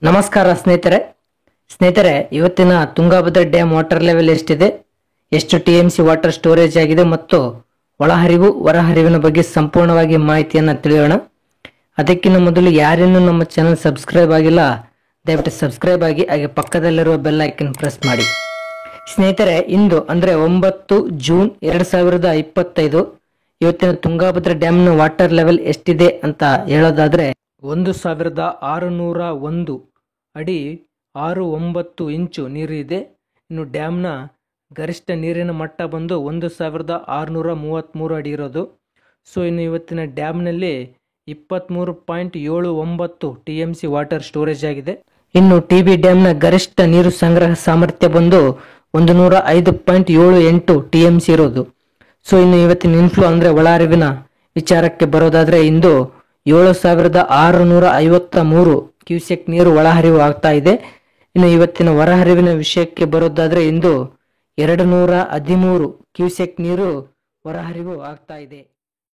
ನಮಸ್ಕಾರ ಸ್ನೇಹಿತರೆ ಇವತ್ತಿನ ತುಂಗಭದ್ರಾ ಡ್ಯಾಮ್ ವಾಟರ್ ಲೆವೆಲ್ ಎಷ್ಟಿದೆ, ಎಷ್ಟು ಟಿಎಂಸಿ ವಾಟರ್ ಸ್ಟೋರೇಜ್ ಆಗಿದೆ ಮತ್ತು ಒಳಹರಿವು ಹೊರಹರಿವಿನ ಬಗ್ಗೆ ಸಂಪೂರ್ಣವಾಗಿ ಮಾಹಿತಿಯನ್ನು ತಿಳಿಯೋಣ. ಅದಕ್ಕಿಂತ ಮೊದಲು ಯಾರೇನು ನಮ್ಮ ಚಾನಲ್ ಸಬ್ಸ್ಕ್ರೈಬ್ ಆಗಿಲ್ಲ ದಯವಿಟ್ಟು ಸಬ್ಸ್ಕ್ರೈಬ್ ಆಗಿ, ಹಾಗೆ ಪಕ್ಕದಲ್ಲಿರುವ ಬೆಲ್ ಐಕನ್ ಪ್ರೆಸ್ ಮಾಡಿ. ಸ್ನೇಹಿತರೆ, ಇಂದು ಅಂದರೆ 9 ಜೂನ್ 2025 ಇವತ್ತಿನ ತುಂಗಭದ್ರಾ ಡ್ಯಾಮ್ನ ವಾಟರ್ ಲೆವೆಲ್ ಎಷ್ಟಿದೆ ಅಂತ ಹೇಳೋದಾದ್ರೆ 1601 ಅಡಿ 69 ಇಂಚು ನೀರು ಇದೆ. ಇನ್ನು ಡ್ಯಾಮ್ನ ಗರಿಷ್ಠ ನೀರಿನ ಮಟ್ಟ ಬಂದು 1633 ಅಡಿ ಇರೋದು. ಸೊ ಇನ್ನು ಇವತ್ತಿನ ಡ್ಯಾಮ್ನಲ್ಲಿ 23.79 TMC ವಾಟರ್ ಸ್ಟೋರೇಜ್ ಆಗಿದೆ. ಇನ್ನು TB ಡ್ಯಾಮ್ನ ಗರಿಷ್ಠ ನೀರು ಸಂಗ್ರಹ ಸಾಮರ್ಥ್ಯ ಬಂದು 105.78 TMC ಇರೋದು. ಸೊ ಇನ್ನು ಇವತ್ತಿನ ಇನ್ಫ್ಲೋ ಅಂದರೆ ಒಳಹರಿವಿನ ವಿಚಾರಕ್ಕೆ ಬರೋದಾದ್ರೆ ಇಂದು 7653 ಕ್ಯೂಸೆಕ್ ನೀರು ಒಳಹರಿವು ಆಗ್ತಾ ಇದೆ. ಇನ್ನು ಇವತ್ತಿನ ಹೊರಹರಿವಿನ ವಿಷಯಕ್ಕೆ ಬರೋದಾದ್ರೆ ಇಂದು 213 ಕ್ಯೂಸೆಕ್ ನೀರು ಹೊರಹರಿವು ಆಗ್ತಾ ಇದೆ.